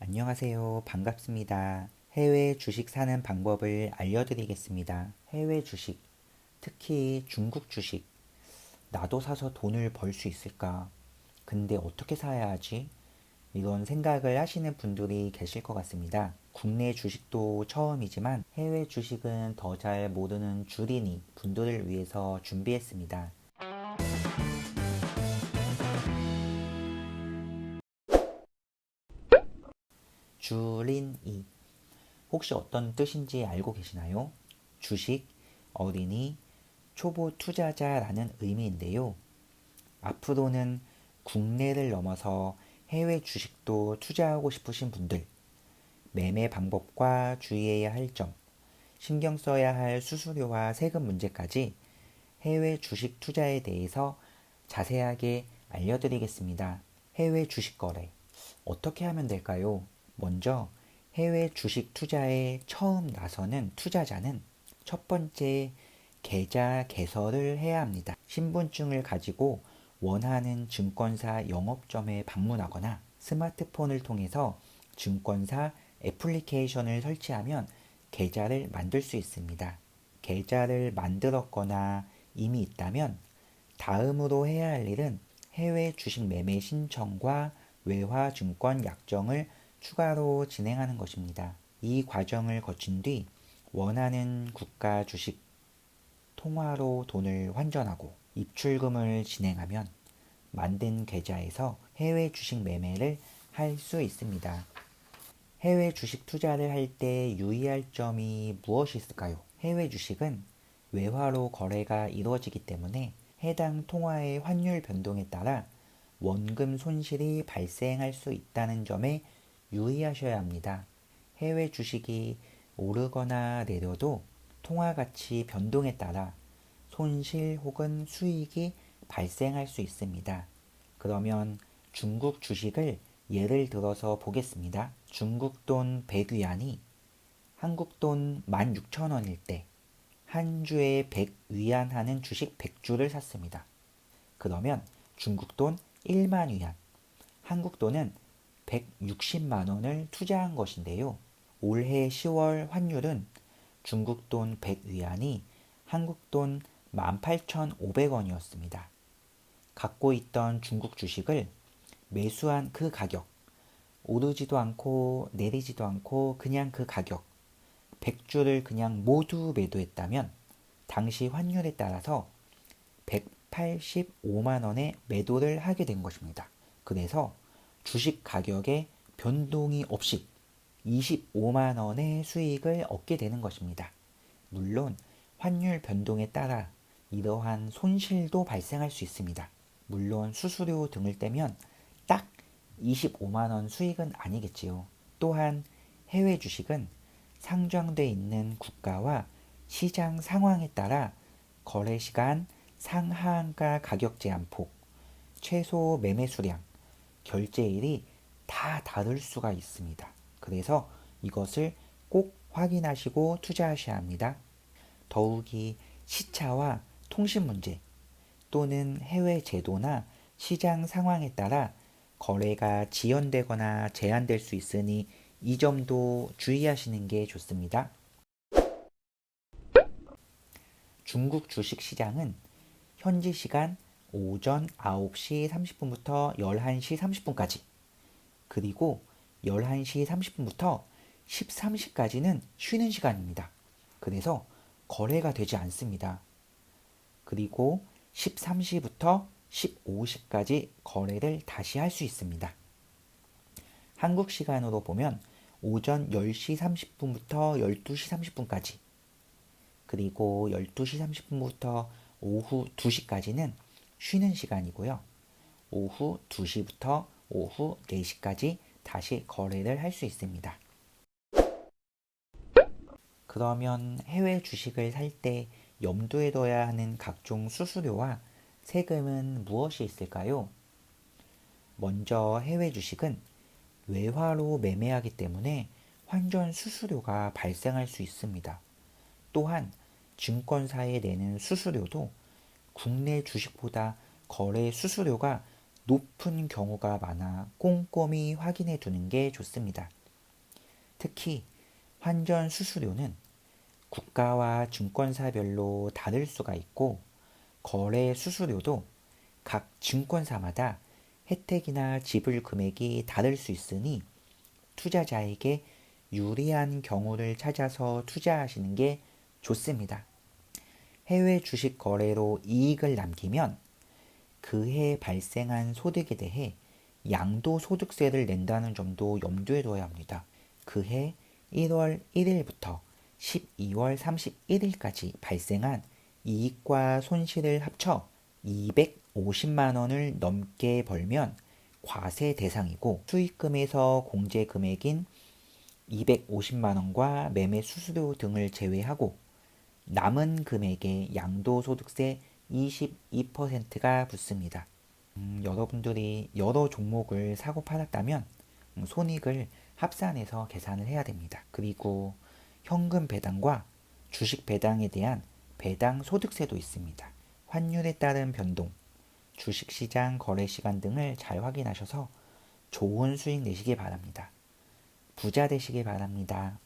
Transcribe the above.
안녕하세요. 반갑습니다. 해외 주식 사는 방법을 알려드리겠습니다. 해외 주식, 특히 중국 주식, 나도 사서 돈을 벌 수 있을까? 근데 어떻게 사야 하지? 이런 생각을 하시는 분들이 계실 것 같습니다. 국내 주식도 처음이지만 해외 주식은 더 잘 모르는 주린이 분들을 위해서 준비했습니다. 주린이. 혹시 어떤 뜻인지 알고 계시나요? 주식, 어린이, 초보 투자자라는 의미인데요. 앞으로는 국내를 넘어서 해외 주식도 투자하고 싶으신 분들, 매매 방법과 주의해야 할 점, 신경 써야 할 수수료와 세금 문제까지 해외 주식 투자에 대해서 자세하게 알려드리겠습니다. 해외 주식 거래. 어떻게 하면 될까요? 먼저 해외 주식 투자에 처음 나서는 투자자는 첫 번째 계좌 개설을 해야 합니다. 신분증을 가지고 원하는 증권사 영업점에 방문하거나 스마트폰을 통해서 증권사 애플리케이션을 설치하면 계좌를 만들 수 있습니다. 계좌를 만들었거나 이미 있다면 다음으로 해야 할 일은 해외 주식 매매 신청과 외화 증권 약정을 추가로 진행하는 것입니다. 이 과정을 거친 뒤 원하는 국가 주식 통화로 돈을 환전하고 입출금을 진행하면 만든 계좌에서 해외 주식 매매를 할 수 있습니다. 해외 주식 투자를 할 때 유의할 점이 무엇이 있을까요? 해외 주식은 외화로 거래가 이루어지기 때문에 해당 통화의 환율 변동에 따라 원금 손실이 발생할 수 있다는 점에 유의하셔야 합니다. 해외 주식이 오르거나 내려도 통화 가치 변동에 따라 손실 혹은 수익이 발생할 수 있습니다. 그러면 중국 주식을 예를 들어서 보겠습니다. 중국 돈 100위안이 한국 돈 16,000원일 때 한 주에 100위안 하는 주식 100주를 샀습니다. 그러면 중국 돈 1만 위안, 한국 돈은 160만 원을 투자한 것인데요. 올해 10월 환율은 중국 돈 100위안이 한국 돈 18,500원이었습니다. 갖고 있던 중국 주식을 매수한 그 가격, 오르지도 않고 내리지도 않고 그냥 그 가격, 100주를 그냥 모두 매도했다면 당시 환율에 따라서 185만 원에 매도를 하게 된 것입니다. 그래서 주식 가격에 변동이 없이 25만 원의 수익을 얻게 되는 것입니다. 물론 환율 변동에 따라 이러한 손실도 발생할 수 있습니다. 물론 수수료 등을 떼면 딱 25만 원 수익은 아니겠지요. 또한 해외 주식은 상장돼 있는 국가와 시장 상황에 따라 거래 시간, 상한가 가격 제한폭, 최소 매매 수량, 결제일이 다 다를 수가 있습니다. 그래서 이것을 꼭 확인하시고 투자하셔야 합니다. 더욱이 시차와 통신 문제 또는 해외 제도나 시장 상황에 따라 거래가 지연되거나 제한될 수 있으니 이 점도 주의하시는 게 좋습니다. 중국 주식 시장은 현지 시간 오전 9시 30분부터 11시 30분까지 그리고 11시 30분부터 13시까지는 쉬는 시간입니다. 그래서 거래가 되지 않습니다. 그리고 13시부터 15시까지 거래를 다시 할 수 있습니다. 한국 시간으로 보면 오전 10시 30분부터 12시 30분까지 그리고 12시 30분부터 오후 2시까지는 쉬는 시간이고요. 오후 2시부터 오후 4시까지 다시 거래를 할 수 있습니다. 그러면 해외 주식을 살 때 염두에 둬야 하는 각종 수수료와 세금은 무엇이 있을까요? 먼저 해외 주식은 외화로 매매하기 때문에 환전 수수료가 발생할 수 있습니다. 또한 증권사에 내는 수수료도 국내 주식보다 거래 수수료가 높은 경우가 많아 꼼꼼히 확인해 두는 게 좋습니다. 특히 환전 수수료는 국가와 증권사별로 다를 수가 있고 거래 수수료도 각 증권사마다 혜택이나 지불 금액이 다를 수 있으니 투자자에게 유리한 경우를 찾아서 투자하시는 게 좋습니다. 해외 주식 거래로 이익을 남기면 그해 발생한 소득에 대해 양도소득세를 낸다는 점도 염두에 둬야 합니다. 그해 1월 1일부터 12월 31일까지 발생한 이익과 손실을 합쳐 250만 원을 넘게 벌면 과세 대상이고 수익금에서 공제 금액인 250만 원과 매매 수수료 등을 제외하고 남은 금액에 양도소득세 22%가 붙습니다. 여러분들이 여러 종목을 사고 팔았다면 손익을 합산해서 계산을 해야 됩니다. 그리고 현금 배당과 주식 배당에 대한 배당 소득세도 있습니다. 환율에 따른 변동, 주식시장 거래 시간 등을 잘 확인하셔서 좋은 수익 내시기 바랍니다. 부자 되시길 바랍니다.